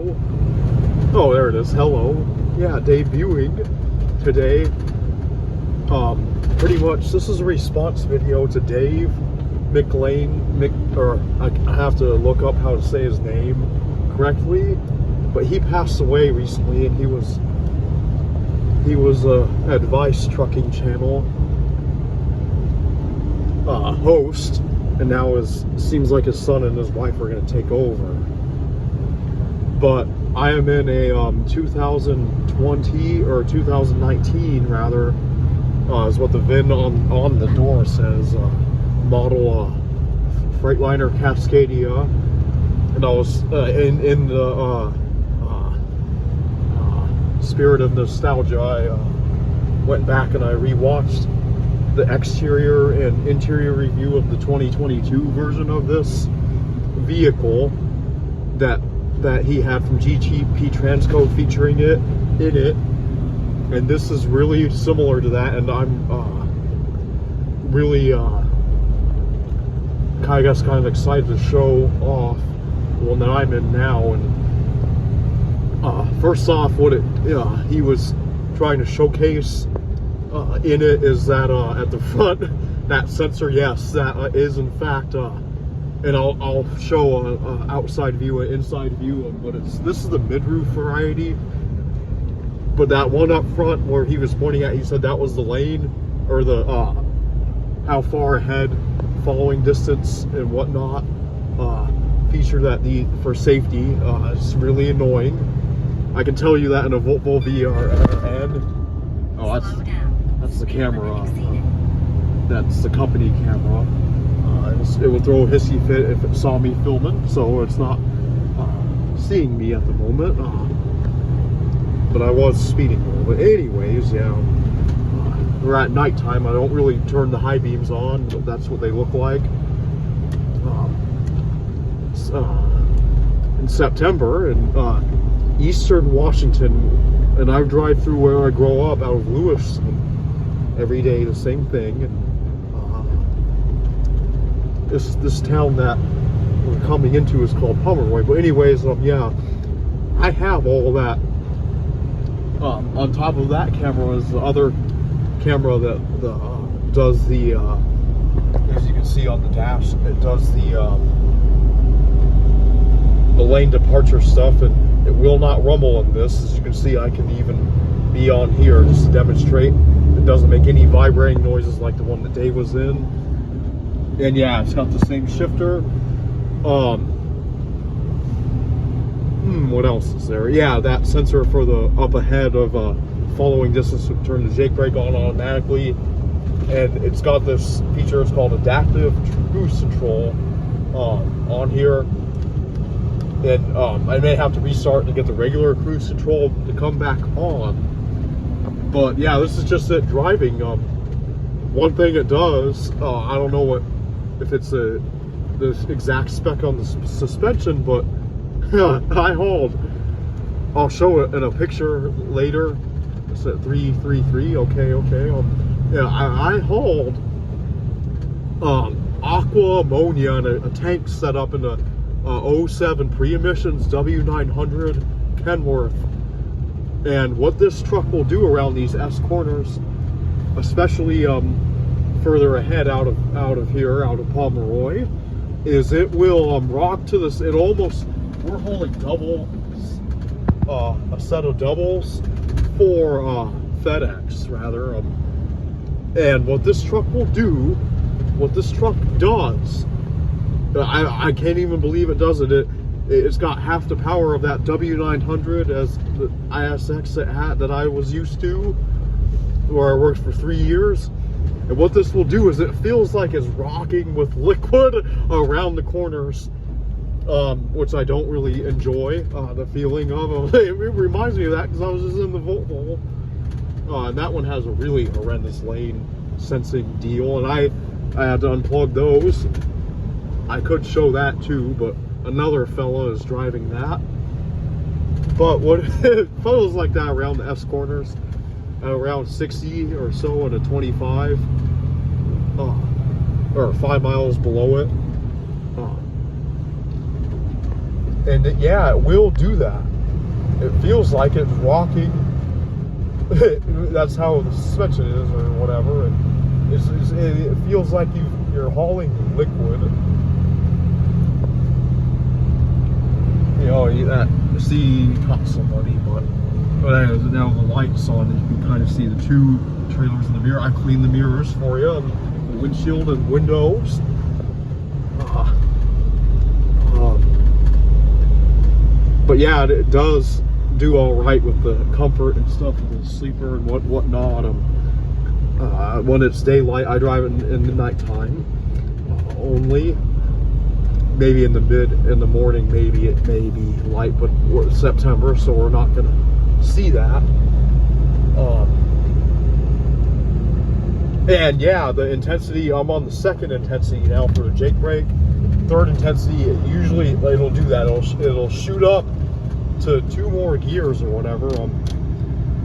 hello. Oh, there it is. Hello. Yeah, debuting today. Pretty much this is a response video to Dave McLean. I have to look up how to say his name correctly, but he passed away recently, and he was a Advice Trucking Channel host, and now seems like his son and his wife are going to take over. But I am in a 2020 or 2019 rather, is what the VIN on the door says, model Freightliner Cascadia, and I was in the spirit of nostalgia. I went back and I rewatched the exterior and interior review of the 2022 version of this vehicle that he had from GTP Transco featuring it in it, and this is really similar to that, and I'm really kind of excited to show off the one that I'm in now. And first off, what he was trying to showcase in it is that at the front, that sensor, yes, that is in fact, and I'll show an outside view, an inside view, but this is the mid-roof variety. But that one up front where he was pointing at, he said that was the lane, or the how far ahead, following distance and whatnot, feature that for safety is really annoying. I can tell you that in a Volvo VRN. Oh, that's the camera. That's the company camera. It will throw a hissy fit if it saw me filming, so it's not seeing me at the moment. But I was speeding a little bit. Anyways, yeah, we're at nighttime. I don't really turn the high beams on, but that's what they look like. In September in Eastern Washington, and I drive through where I grow up out of Lewiston every day, the same thing. And this town that we're coming into is called Pomeroy. But anyways, yeah, I have all that. On top of that camera is the other camera that does the, as you can see on the dash, it does the lane departure stuff, and it will not rumble on this. As you can see, I can even be on here just to demonstrate. It doesn't make any vibrating noises like the one that Dave was in. And yeah, it's got the same shifter. What else is there? Yeah, that sensor for the up ahead of following distance to turn the Jake brake on automatically. And it's got this feature, it's called adaptive cruise control on here. And I may have to restart to get the regular cruise control to come back on. But yeah, this is just it driving. One thing it does, I don't know if it's the exact spec on the suspension, but I hauled. I'll show it in a picture later. It's at 333. Okay. Yeah, I hauled aqua ammonia in a tank set up in a 07 pre-emissions W900 Kenworth. And what this truck will do around these S corners, especially further ahead out of here, out of Pomeroy, is it will rock to this. It almost, we're holding a set of doubles for FedEx rather. And what this truck will do, what this truck does, I can't even believe it does it. It's got half the power of that W900 as the ISX that I was used to, where I worked for 3 years. And what this will do is it feels like it's rocking with liquid around the corners, which I don't really enjoy the feeling of. It reminds me of that because I was just in the Volvo. And that one has a really horrendous lane sensing deal, and I had to unplug those. I could show that too, but another fella is driving that. But what it feels like that around the S corners, around 60 or so in a 25, or 5 miles below it. And yeah, it will do that. it feels like it's rocking. That's how the suspension is, or whatever. And it feels like you're hauling liquid. You know, that see caught somebody, but as now the light's on, you can kind of see the two trailers in the mirror. I cleaned the mirrors for you, and the windshield and windows. But yeah, it does do all right with the comfort and stuff with the sleeper and whatnot. When it's daylight, I drive in the nighttime only. Maybe in the morning, maybe it may be light, but we're September, so we're not gonna see that. And yeah, the intensity, I'm on the second intensity now for the Jake brake. Third intensity, usually it'll do that. It'll shoot up to 2 more gears or whatever.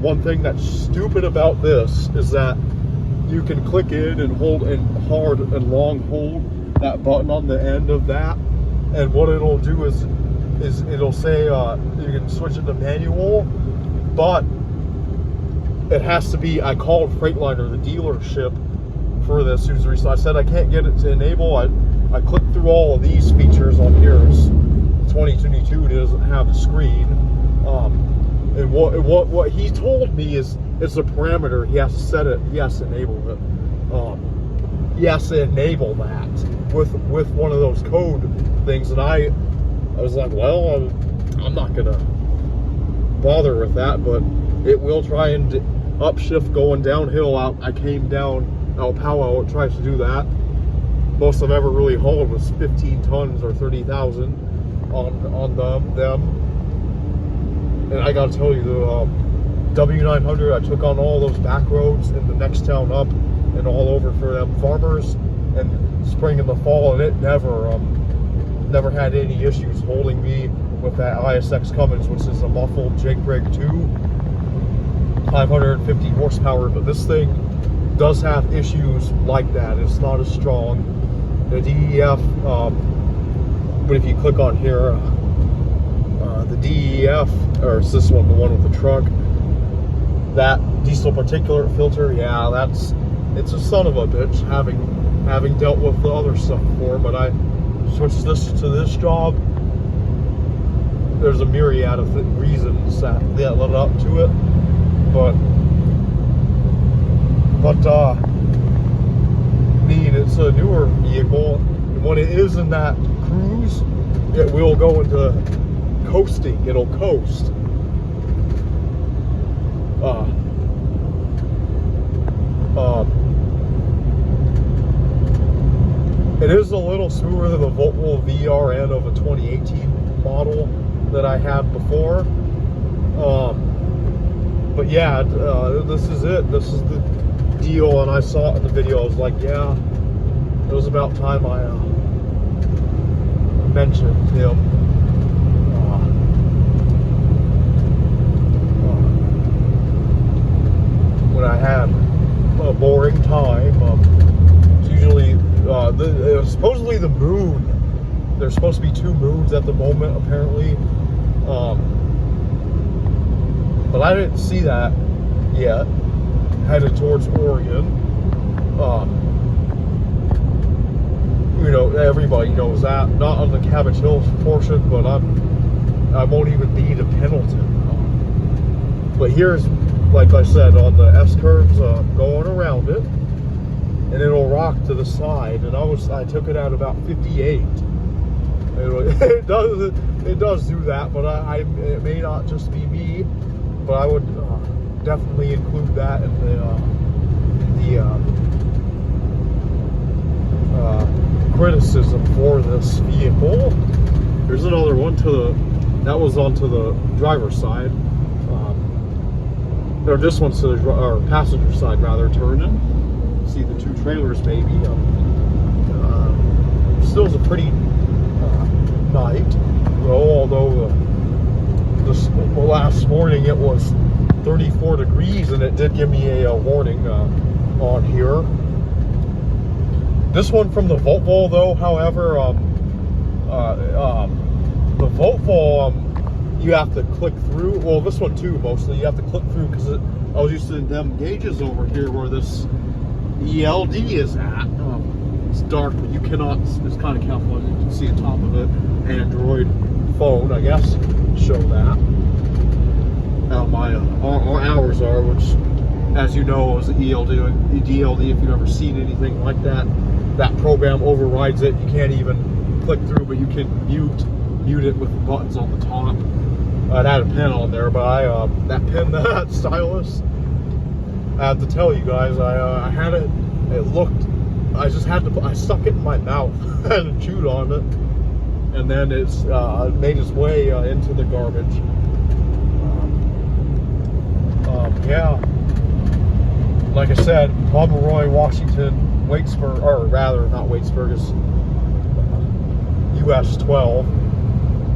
One thing that's stupid about this is that you can click in and hold and hard and long hold that button on the end of that, and what it'll do is it'll say you can switch it to manual, but it has to be. I called Freightliner, the dealership, for this. I said I can't get it to enable. I clicked through all of these features on yours. 2022 doesn't have the screen, and what he told me is it's a parameter. He has to set it. He has to enable it. He has to enable that with one of those code things, and I was like, well, I'm not gonna bother with that, but it will try and upshift going downhill. I came down El Palo. It tries to do that. Most I've ever really hauled was 15 tons or 30,000 on them. And I gotta tell you, the W900, I took on all those back roads in the next town up and all over for them farmers, and spring and the fall, and it never had any issues holding me with that ISX Cummins, which is a muffled Jake brake 2, 550 horsepower. But this thing does have issues like that. It's not as strong. The DEF, but if you click on here, the DEF, or it's this one, the one with the truck, that diesel particulate filter, yeah, it's a son of a bitch, having dealt with the other stuff before. But I switched this to this job. There's a myriad of reasons that led up to it, but I mean, it's a newer vehicle, and when it is in that cruise, it will go into coasting. It'll coast. It is a little smoother than the Volvo VRN of a 2018 model that I had before. But yeah, this is it. This is the deal, and I saw it in the video. I was like, yeah, it was about time I mentioned him. When I had a boring time, it's usually supposedly the moon. There's supposed to be 2 moons at the moment, apparently, but I didn't see that yet. Headed towards Oregon. You know, everybody knows that. Not on the Cabbage Hill portion, but I won't even be to Pendleton. But here's, like I said, on the S curves, going around it, and it'll rock to the side. And I took it at about 58. It does do that, but it may not just be me, but I would definitely include that in the criticism for this vehicle. There's another one that was onto the driver's side. Or this one's to the or passenger side rather, turning. See the 2 trailers maybe. Still is a pretty night, although last morning it was 34 degrees, and it did give me a warning on here. This one from the Volvo, though, however, the Volvo, you have to click through. Well, this one too, mostly. You have to click through because I was used to them gauges over here where this ELD is at. It's dark, but you cannot, it's kind of camouflaged. You can see the top of it. Android phone, I guess, show that. How my our hours are, which, as you know, is DLD. If you've ever seen anything like that, that program overrides it. You can't even click through, but you can mute it with the buttons on the top. It had a pen on there, but that pen, that stylus, I have to tell you guys, I had it. It looked. I just had to. I stuck it in my mouth and chewed on it, and then it's made its way into the garbage. Yeah. Like I said, Pomeroy, Washington, Waitsburg, or rather, not Waitsburg, is US 12.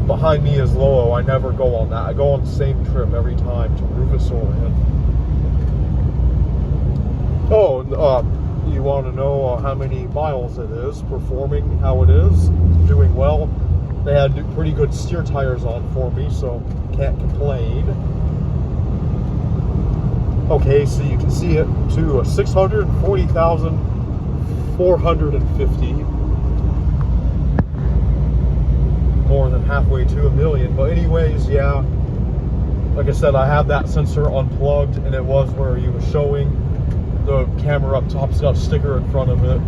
Behind me is Lowell. I never go on that. I go on the same trip every time to Rufus, Oregon. Oh, you want to know how many miles it is, performing, how it is, doing well. They had pretty good steer tires on for me, so can't complain. Okay, so you can see it to 640,450. More than halfway to a million. But anyways, yeah. Like I said, I have that sensor unplugged, and it was where you were showing the camera up top. It's got a sticker in front of it.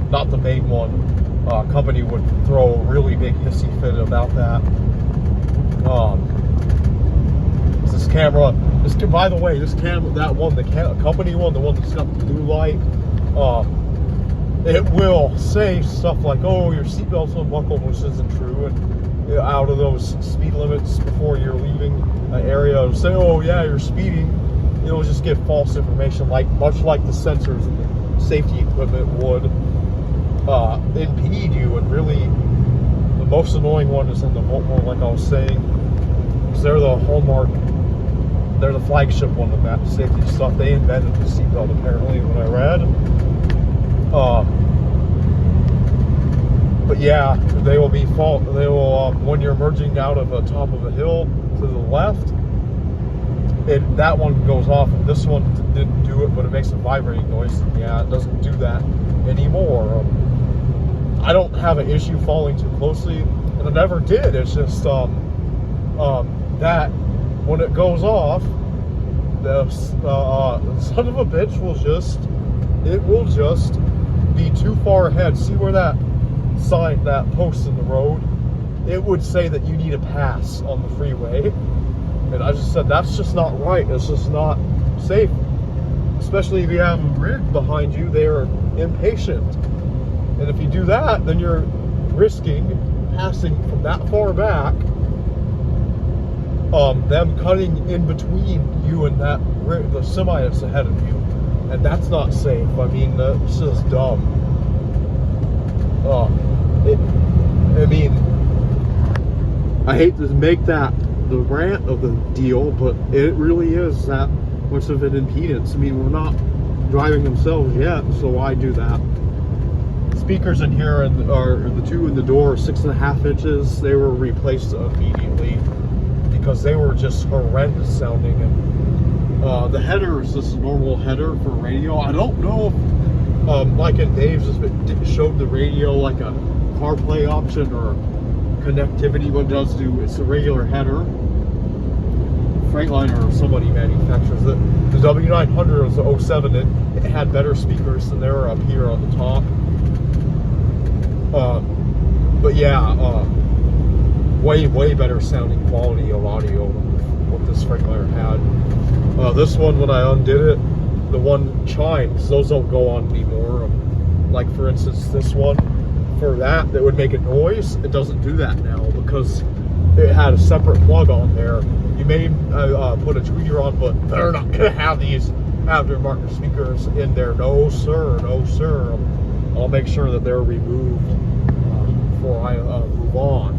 Not the main one. Company would throw a really big hissy fit about that. This camera, by the way, this camera, that one, the company one, the one that's got the blue light, it will say stuff like, oh, your seatbelt's unbuckled, which isn't true, and out of those speed limits before you're leaving an area, it'll say, oh yeah, you're speeding. It'll just give false information, much like the sensors and the safety equipment would impede you. And really, the most annoying one is in the Voltmore, like I was saying, because they're the hallmark. They're the flagship one of that safety stuff. They invented the seatbelt, apparently, what I read. But yeah, they will be They will when you're merging out of the top of a hill to the left. That one goes off, and this one didn't do it, but it makes a vibrating noise. Yeah, it doesn't do that anymore. I don't have an issue following too closely, and I never did. It's just that. When it goes off, the son of a bitch will just be too far ahead. See where that sign, that post in the road, it would say that you need a pass on the freeway. And I just said, that's just not right. It's just not safe. Especially if you have a rig behind you, they are impatient. And if you do that, then you're risking passing from that far back, them cutting in between you and the semi that's ahead of you, and that's not safe. I mean, that's just dumb. I hate to make that the rant of the deal, but it really is that much of an impedance. I mean, we're not driving themselves yet, so why do that? Speakers in here are the two in the door, 6.5 inches. They were replaced immediately, because they were just horrendous sounding. And the header is just a normal header for radio. I don't know if like in Dave's, if it showed the radio like a CarPlay option or connectivity. What it does do, it's a regular header. Freightliner or somebody manufactures it. The W900 was the 07. It had better speakers than they were up here on the top. But yeah, way better sounding quality of audio than what this Freightliner had. This one, when I undid it, the one chimes, those don't go on anymore. Like for instance, this one, for that would make a noise. It doesn't do that now because it had a separate plug on there. You may put a tweeter on, but they're not gonna have these aftermarket speakers in there. No sir, no sir. I'll make sure that they're removed before I move on.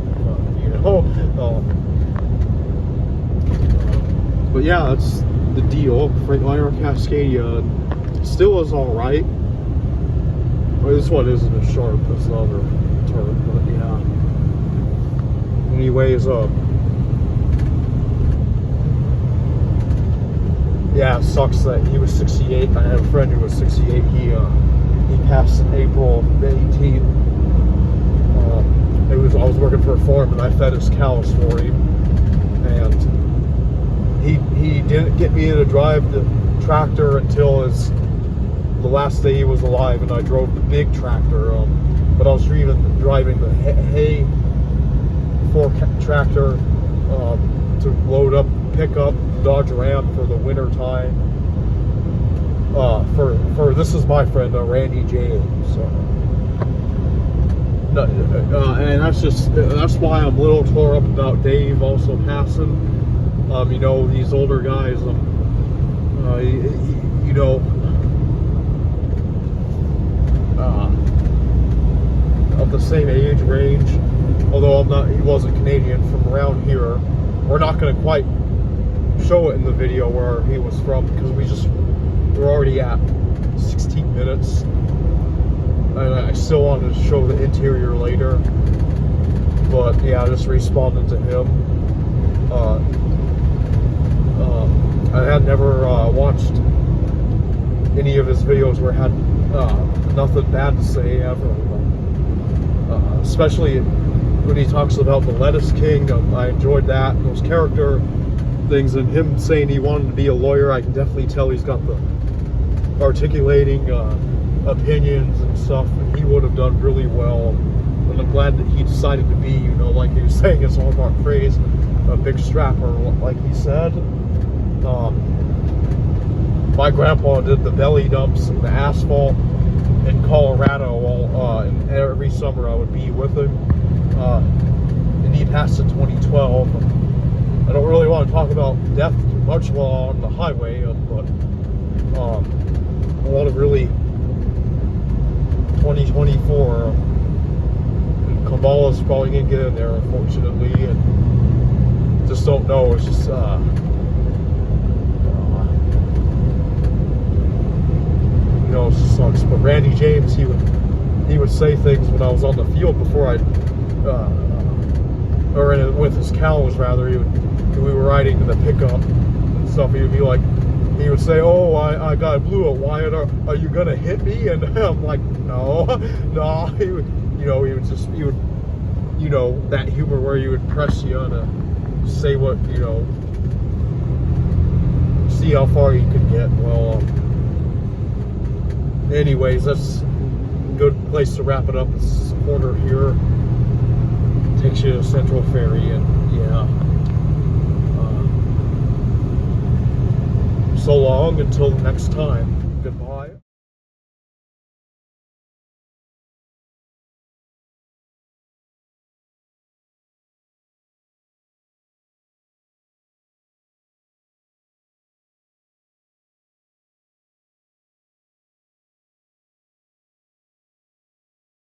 But yeah, that's the deal. Freightliner Cascadia still is all right. Well, this one isn't as sharp as the other turn, but yeah. Anyways, yeah, it sucks that he was 68. I had a friend who was 68. He passed in April 18th. I was working for a farm and I fed his cows for him, and he didn't get me to drive the tractor until the last day he was alive, and I drove the big tractor. But I was driving the hay fork tractor to load up, pick up Dodge Ram for the winter time. For this is my friend Randy Jame. So, and that's why I'm a little tore up about Dave also passing. You know, these older guys, you know, of the same age range. Although he wasn't Canadian, from around here. We're not going to quite show it in the video where he was from, because we're already at 16 minutes, and I still wanted to show the interior later. But yeah, I just responded to him. I had never watched any of his videos where I had nothing bad to say ever. Especially when he talks about the Lettuce King. I enjoyed that, those character things, and him saying he wanted to be a lawyer. I can definitely tell he's got the articulating opinions and stuff, and he would have done really well. And I'm glad that he decided to be, you know, like he was saying his hallmark phrase, a big strapper, like he said. My grandpa did the belly dumps and the asphalt in Colorado. And every summer I would be with him. And he passed in 2012. I don't really want to talk about death too much while on the highway, but a lot of really 2024. Kamala's probably gonna get in there, unfortunately, and just don't know. It's just you know, it just sucks. But Randy James, he would say things when I was on the field before with his cows rather. We were riding in the pickup and stuff. He would be like, he would say, "Oh, I got a blue at Wyatt. Are you gonna hit me?" And I'm like, "No." He would, you know, you know, that humor where you would press you on to say what, you know, see how far you could get. Well, anyways, that's a good place to wrap it up. This corner here takes you to Central Ferry, and yeah. So long until next time.